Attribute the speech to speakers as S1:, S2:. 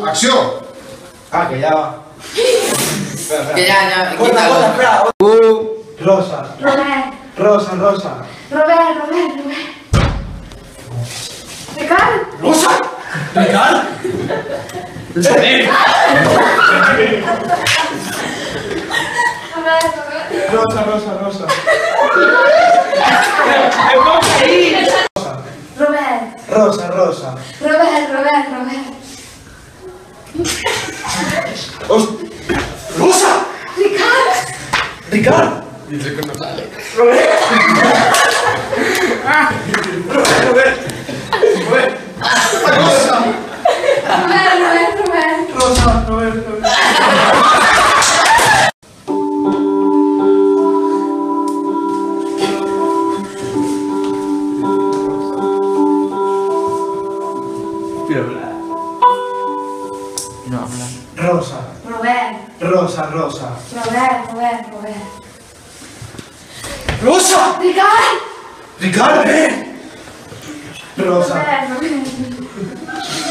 S1: acción.
S2: Ah, que ya va. Espera.
S3: Que ya,
S2: Corta, espera. Rosa.
S4: Robert.
S2: Rosa.
S4: Robert. Ricard.
S2: ¡Rosa! ¡Ricard! Rosa.
S4: Robert.
S2: Rosa.
S4: Robert.
S2: ¡Rosa! ¡Ricard!
S1: Dice que no sale.
S2: Robert. Rosa.
S4: Robert.
S2: Rosa.
S4: Robert.
S2: ¡Rosa!
S4: Ricard.
S2: ¡Ricard! Rosa.
S4: Robert.